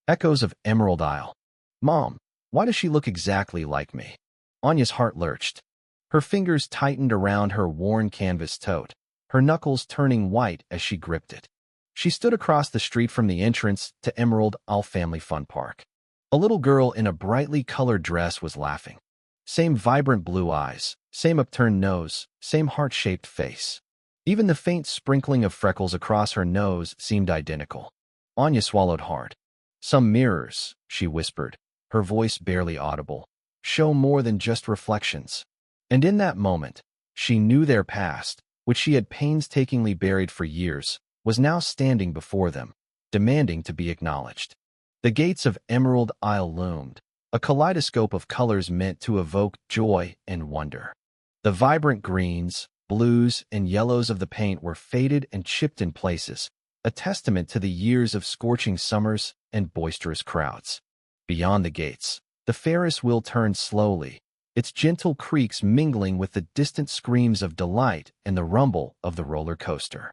Echoes of Emerald Isle. Mom, why does she look exactly like me? Anya's heart lurched. Her fingers tightened around her worn canvas tote, her knuckles turning white as she gripped it. She stood across the street from the entrance to Emerald Isle Family Fun Park. A little girl in a brightly colored dress was laughing. Same vibrant blue eyes, same upturned nose, same heart-shaped face. Even the faint sprinkling of freckles across her nose seemed identical. Anya swallowed hard. Some mirrors, she whispered, her voice barely audible, show more than just reflections. And in that moment, she knew their past, which she had painstakingly buried for years, was now standing before them, demanding to be acknowledged. The gates of Emerald Isle loomed, a kaleidoscope of colors meant to evoke joy and wonder. The vibrant greens, blues, and yellows of the paint were faded and chipped in places, a testament to the years of scorching summers and boisterous crowds. Beyond the gates, the Ferris wheel turned slowly, its gentle creaks mingling with the distant screams of delight and the rumble of the roller coaster.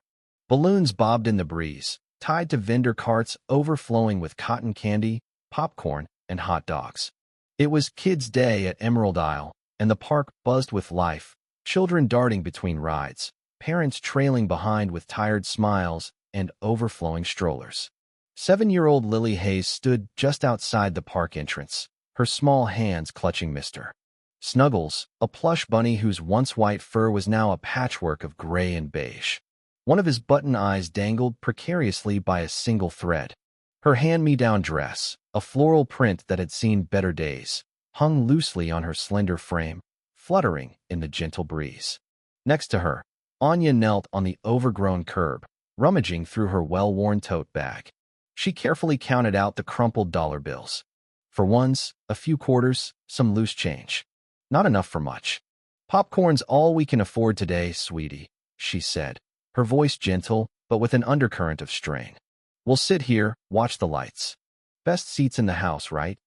Balloons bobbed in the breeze, tied to vendor carts overflowing with cotton candy, popcorn, and hot dogs. It was Kids' Day at Emerald Isle, and the park buzzed with life, children darting between rides, parents trailing behind with tired smiles and overflowing strollers. 7-year-old Lily Hayes stood just outside the park entrance, her small hands clutching Mr. Snuggles, a plush bunny whose once white fur was now a patchwork of gray and beige. One of his button eyes dangled precariously by a single thread. Her hand-me-down dress, a floral print that had seen better days, hung loosely on her slender frame, fluttering in the gentle breeze. Next to her, Anya knelt on the overgrown curb, rummaging through her well-worn tote bag. She carefully counted out the crumpled dollar bills. For ones, a few quarters, some loose change. Not enough for much. "Popcorn's all we can afford today, sweetie," she said, her voice gentle but with an undercurrent of strain. "We'll sit here, watch the lights. Best seats in the house, right?"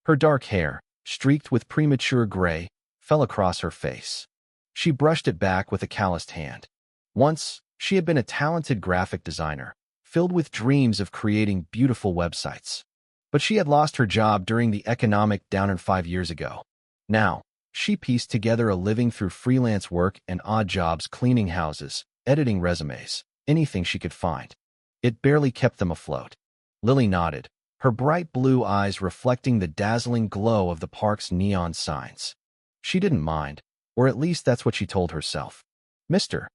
Her dark hair, streaked with premature gray, fell across her face. She brushed it back with a calloused hand. Once, she had been a talented graphic designer, filled with dreams of creating beautiful websites. But she had lost her job during the economic downturn 5 years ago. Now, she pieced together a living through freelance work and odd jobs cleaning houses, editing resumes, anything she could find. It barely kept them afloat. Lily nodded, her bright blue eyes reflecting the dazzling glow of the park's neon signs. She didn't mind, or at least that's what she told herself. Mr.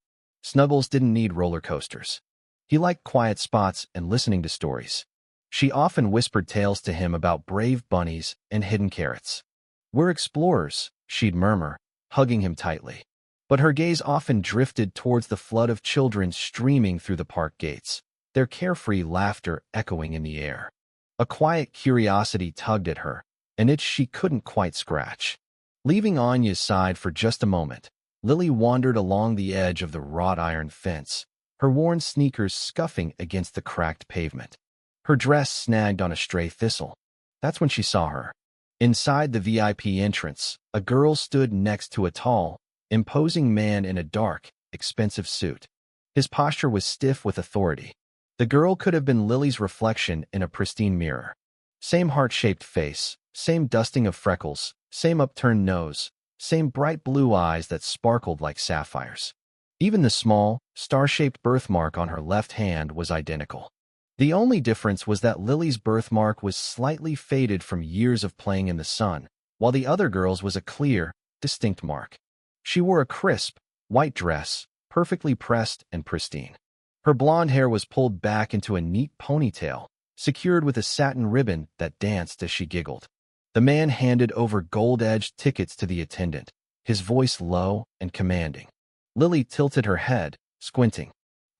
Snuggles didn't need roller coasters. He liked quiet spots and listening to stories. She often whispered tales to him about brave bunnies and hidden carrots. "We're explorers," she'd murmur, hugging him tightly. But her gaze often drifted towards the flood of children streaming through the park gates, their carefree laughter echoing in the air. A quiet curiosity tugged at her, an itch she couldn't quite scratch. Leaving Anya's side for just a moment, Lily wandered along the edge of the wrought iron fence, her worn sneakers scuffing against the cracked pavement. Her dress snagged on a stray thistle. That's when she saw her. Inside the VIP entrance, a girl stood next to a tall, imposing man in a dark, expensive suit. His posture was stiff with authority. The girl could have been Lily's reflection in a pristine mirror. Same heart-shaped face, same dusting of freckles, same upturned nose, same bright blue eyes that sparkled like sapphires. Even the small, star-shaped birthmark on her left hand was identical. The only difference was that Lily's birthmark was slightly faded from years of playing in the sun, while the other girl's was a clear, distinct mark. She wore a crisp, white dress, perfectly pressed and pristine. Her blonde hair was pulled back into a neat ponytail, secured with a satin ribbon that danced as she giggled. The man handed over gold-edged tickets to the attendant, his voice low and commanding. Lily tilted her head, squinting.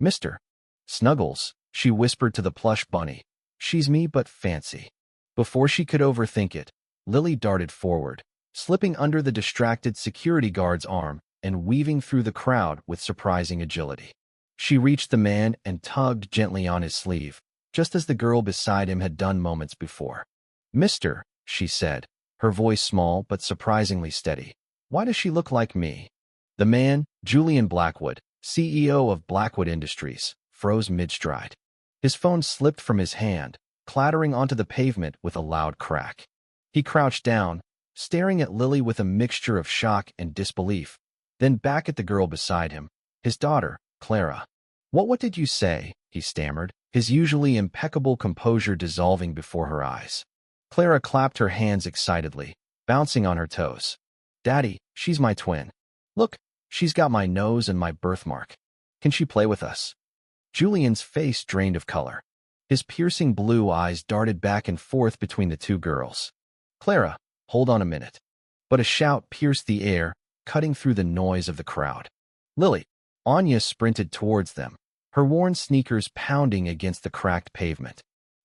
"Mr. Snuggles," she whispered to the plush bunny. "She's me but fancy." Before she could overthink it, Lily darted forward, slipping under the distracted security guard's arm and weaving through the crowd with surprising agility. She reached the man and tugged gently on his sleeve, just as the girl beside him had done moments before. "Mister," she said, her voice small but surprisingly steady, "why does she look like me?" The man, Julian Blackwood, CEO of Blackwood Industries, froze mid-stride. His phone slipped from his hand, clattering onto the pavement with a loud crack. He crouched down, staring at Lily with a mixture of shock and disbelief, then back at the girl beside him, his daughter, Clara. What did you say?" he stammered, his usually impeccable composure dissolving before her eyes. Clara clapped her hands excitedly, bouncing on her toes. "Daddy, she's my twin. Look, she's got my nose and my birthmark. Can she play with us?" Julian's face drained of color. His piercing blue eyes darted back and forth between the two girls. "Clara, hold on a minute." But a shout pierced the air, cutting through the noise of the crowd. "Lily!" Anya sprinted towards them, her worn sneakers pounding against the cracked pavement.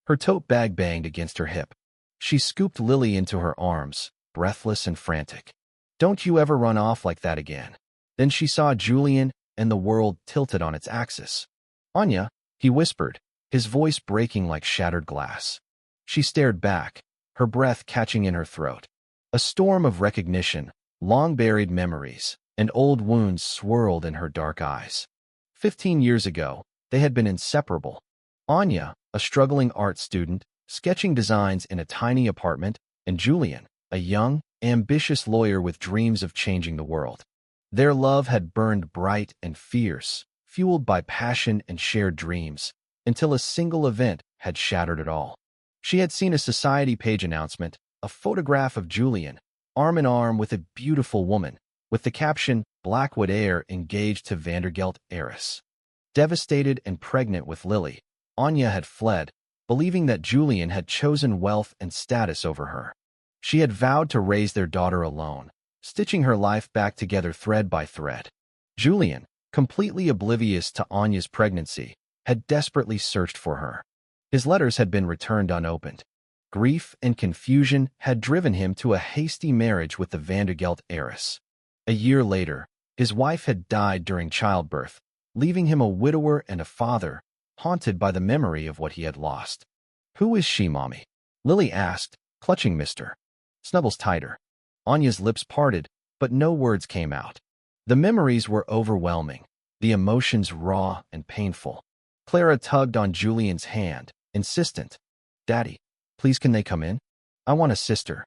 Her tote bag banged against her hip. She scooped Lily into her arms, breathless and frantic. "Don't you ever run off like that again." Then she saw Julian, and the world tilted on its axis. "Anya," he whispered, his voice breaking like shattered glass. She stared back, her breath catching in her throat. A storm of recognition, long-buried memories, and old wounds swirled in her dark eyes. 15 years ago, they had been inseparable. Anya, a struggling art student, sketching designs in a tiny apartment, and Julian, a young, ambitious lawyer with dreams of changing the world. Their love had burned bright and fierce, fueled by passion and shared dreams, until a single event had shattered it all. She had seen a society page announcement, a photograph of Julian, arm in arm with a beautiful woman, with the caption, "Blackwood heir engaged to Vandergelt heiress." Devastated and pregnant with Lily, Anya had fled, believing that Julian had chosen wealth and status over her. She had vowed to raise their daughter alone, stitching her life back together thread by thread. Julian, completely oblivious to Anya's pregnancy, had desperately searched for her. His letters had been returned unopened. Grief and confusion had driven him to a hasty marriage with the Vandergelt heiress. A year later, his wife had died during childbirth, leaving him a widower and a father, haunted by the memory of what he had lost. "Who is she, Mommy?" Lily asked, clutching Mr. Snuggles tighter. Anya's lips parted, but no words came out. The memories were overwhelming, the emotions raw and painful. Clara tugged on Julian's hand, insistent. "Daddy, please can they come in? I want a sister."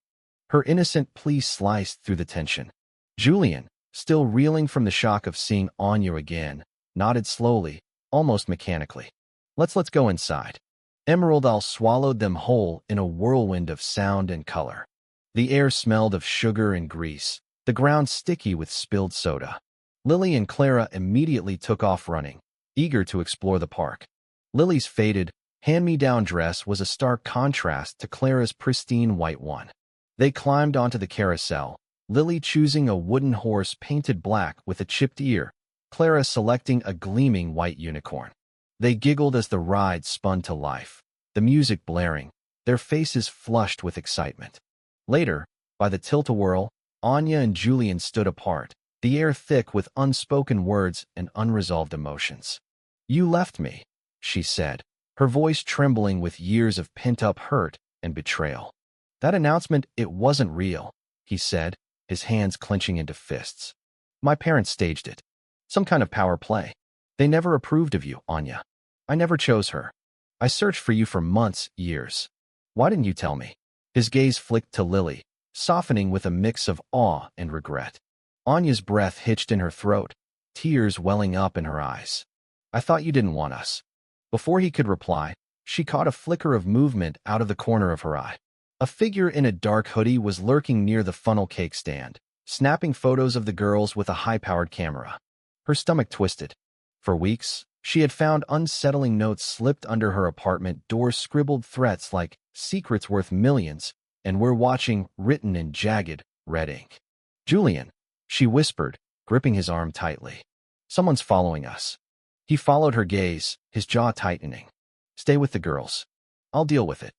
Her innocent plea sliced through the tension. Julian, still reeling from the shock of seeing Anya again, nodded slowly, almost mechanically. Let's go inside." Emerald swallowed them whole in a whirlwind of sound and color. The air smelled of sugar and grease, the ground sticky with spilled soda. Lily and Clara immediately took off running, eager to explore the park. Lily's faded, hand-me-down dress was a stark contrast to Clara's pristine white one. They climbed onto the carousel, Lily choosing a wooden horse painted black with a chipped ear, Clara selecting a gleaming white unicorn. They giggled as the ride spun to life, the music blaring, their faces flushed with excitement. Later, by the tilt-a-whirl, Anya and Julian stood apart, the air thick with unspoken words and unresolved emotions. "You left me," she said, her voice trembling with years of pent-up hurt and betrayal. "That announcement, it wasn't real," he said, his hands clenching into fists. "My parents staged it. Some kind of power play. They never approved of you, Anya. I never chose her. I searched for you for months, years. Why didn't you tell me?" His gaze flicked to Lily, softening with a mix of awe and regret. Anya's breath hitched in her throat, tears welling up in her eyes. "I thought you didn't want us." Before he could reply, she caught a flicker of movement out of the corner of her eye. A figure in a dark hoodie was lurking near the funnel cake stand, snapping photos of the girls with a high-powered camera. Her stomach twisted. For weeks, she had found unsettling notes slipped under her apartment door, scribbled threats like, "Secrets worth millions," and "We're watching," written in jagged, red ink. "Julian," she whispered, gripping his arm tightly. "Someone's following us." He followed her gaze, his jaw tightening. "Stay with the girls. I'll deal with it."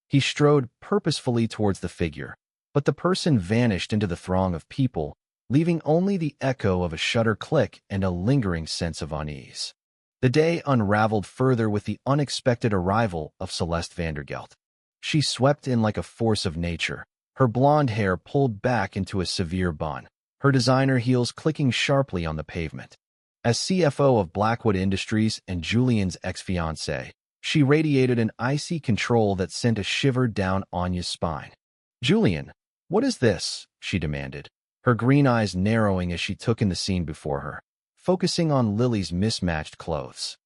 He strode purposefully towards the figure, but the person vanished into the throng of people, leaving only the echo of a shutter click and a lingering sense of unease. The day unraveled further with the unexpected arrival of Celeste Vandergelt. She swept in like a force of nature, her blonde hair pulled back into a severe bun, her designer heels clicking sharply on the pavement. As CFO of Blackwood Industries and Julian's ex-fiancée, She radiated an icy control that sent a shiver down Anya's spine. "Julian, what is this?" she demanded, her green eyes narrowing as she took in the scene before her, focusing on Lily's mismatched clothes.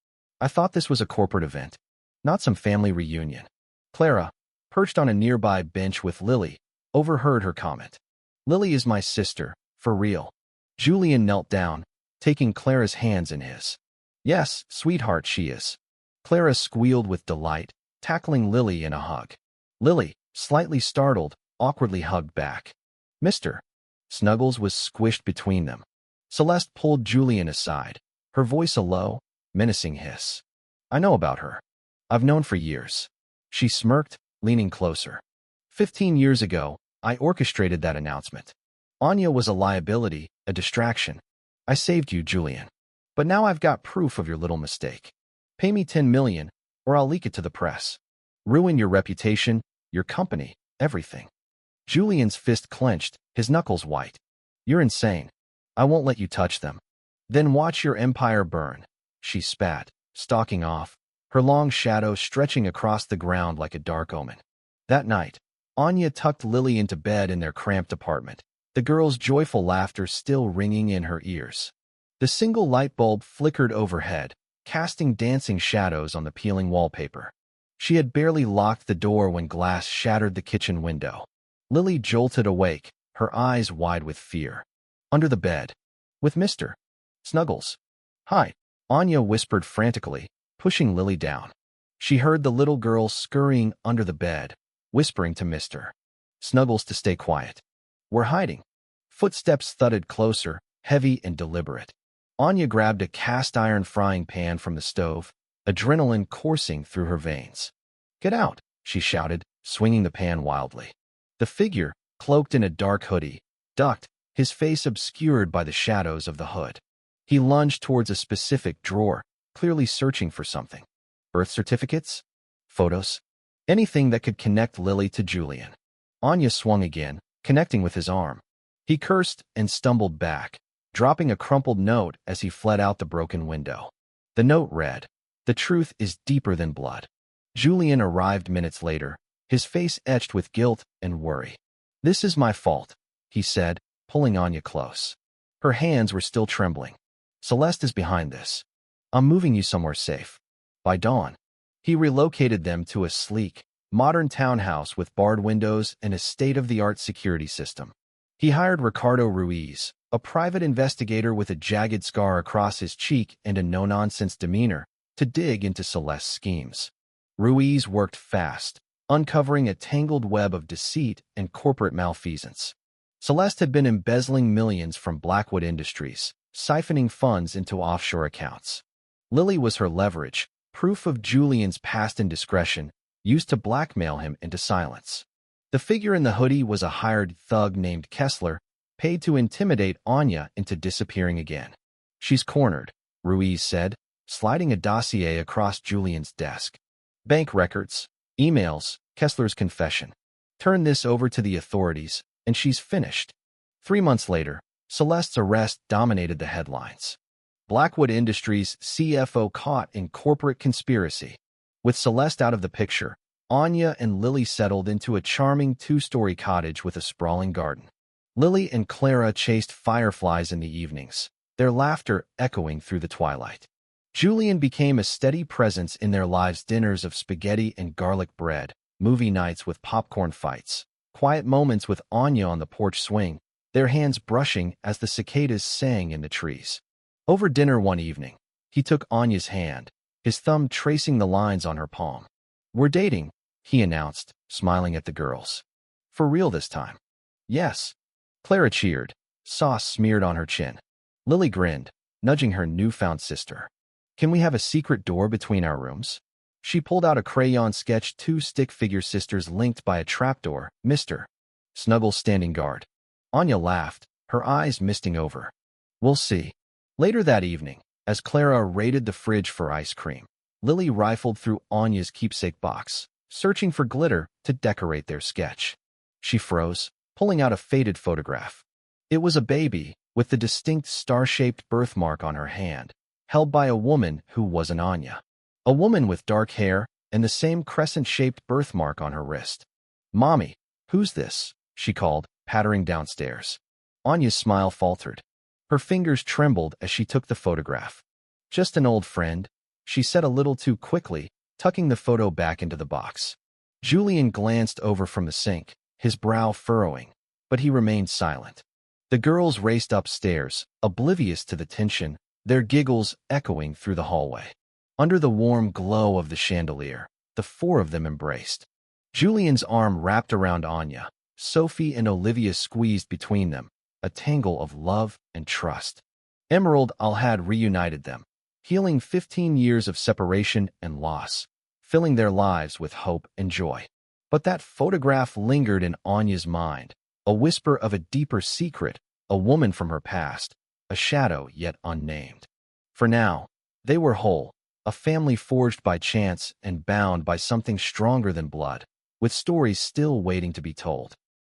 "I thought this was a corporate event, not some family reunion." Clara, perched on a nearby bench with Lily, overheard her comment. "Lily is my sister, for real." Julian knelt down, taking Clara's hands in his. "Yes, sweetheart, she is." Clara squealed with delight, tackling Lily in a hug. Lily, slightly startled, awkwardly hugged back. "Mr. Snuggles was squished between them. Celeste pulled Julian aside, her voice a low, menacing hiss. "I know about her. I've known for years." She smirked, leaning closer. 15 years ago, I orchestrated that announcement. Anya was a liability, a distraction. I saved you, Julian. But now I've got proof of your little mistake. Pay me 10 million, or I'll leak it to the press. Ruin your reputation, your company, everything." Julian's fist clenched, his knuckles white. "You're insane. I won't let you touch them." "Then watch your empire burn," she spat, stalking off, her long shadow stretching across the ground like a dark omen. That night, Anya tucked Lily into bed in their cramped apartment, the girl's joyful laughter still ringing in her ears. The single light bulb flickered overhead, casting dancing shadows on the peeling wallpaper. She had barely locked the door when glass shattered the kitchen window. Lily jolted awake, her eyes wide with fear. Under the bed, with Mr. Snuggles. "Hi," Anya whispered frantically, pushing Lily down. She heard the little girl scurrying under the bed, whispering to Mr. Snuggles to stay quiet. "We're hiding." Footsteps thudded closer, heavy and deliberate. Anya grabbed a cast-iron frying pan from the stove, adrenaline coursing through her veins. "Get out," she shouted, swinging the pan wildly. The figure, cloaked in a dark hoodie, ducked, his face obscured by the shadows of the hood. He lunged towards a specific drawer, clearly searching for something. Birth certificates? Photos? Anything that could connect Lily to Julian. Anya swung again, connecting with his arm. He cursed and stumbled back, dropping a crumpled note as he fled out the broken window. The note read, "The truth is deeper than blood." Julian arrived minutes later, his face etched with guilt and worry. "This is my fault," he said, pulling Anya close. Her hands were still trembling. "Celeste is behind this. I'm moving you somewhere safe. By dawn." He relocated them to a sleek, modern townhouse with barred windows and a state-of-the-art security system. He hired Ricardo Ruiz, a private investigator with a jagged scar across his cheek and a no-nonsense demeanor, to dig into Celeste's schemes. Ruiz worked fast, uncovering a tangled web of deceit and corporate malfeasance. Celeste had been embezzling millions from Blackwood Industries, siphoning funds into offshore accounts. Lily was her leverage, proof of Julian's past indiscretion, used to blackmail him into silence. The figure in the hoodie was a hired thug named Kessler, paid to intimidate Anya into disappearing again. "She's cornered," Ruiz said, sliding a dossier across Julian's desk. "Bank records, emails, Kessler's confession. Turn this over to the authorities, and she's finished." 3 months later, Celeste's arrest dominated the headlines. Blackwood Industries CFO caught in corporate conspiracy. With Celeste out of the picture, Anya and Lily settled into a charming 2-story cottage with a sprawling garden. Lily and Clara chased fireflies in the evenings, their laughter echoing through the twilight. Julian became a steady presence in their lives: dinners of spaghetti and garlic bread, movie nights with popcorn fights, quiet moments with Anya on the porch swing, their hands brushing as the cicadas sang in the trees. Over dinner one evening, he took Anya's hand, his thumb tracing the lines on her palm. "We're dating," he announced, smiling at the girls. "For real this time?" "Yes." Clara cheered, sauce smeared on her chin. Lily grinned, nudging her newfound sister. "Can we have a secret door between our rooms?" She pulled out a crayon-sketched 2 stick-figure sisters linked by a trapdoor, Mr. Snuggles standing guard. Anya laughed, her eyes misting over. "We'll see." Later that evening, as Clara raided the fridge for ice cream, Lily rifled through Anya's keepsake box, searching for glitter to decorate their sketch. She froze, pulling out a faded photograph. It was a baby, with the distinct star-shaped birthmark on her hand, held by a woman who wasn't Anya. A woman with dark hair and the same crescent-shaped birthmark on her wrist. "Mommy, who's this?" she called, pattering downstairs. Anya's smile faltered. Her fingers trembled as she took the photograph. "Just an old friend," she said a little too quickly, tucking the photo back into the box. Julian glanced over from the sink, his brow furrowing, but he remained silent. The girls raced upstairs, oblivious to the tension, their giggles echoing through the hallway. Under the warm glow of the chandelier, the four of them embraced. Julian's arm wrapped around Anya. Sophie and Olivia squeezed between them, a tangle of love and trust. Emerald Al-Had reunited them, healing 15 years of separation and loss, filling their lives with hope and joy. But that photograph lingered in Anya's mind, a whisper of a deeper secret, a woman from her past, a shadow yet unnamed. For now, they were whole, a family forged by chance and bound by something stronger than blood, with stories still waiting to be told.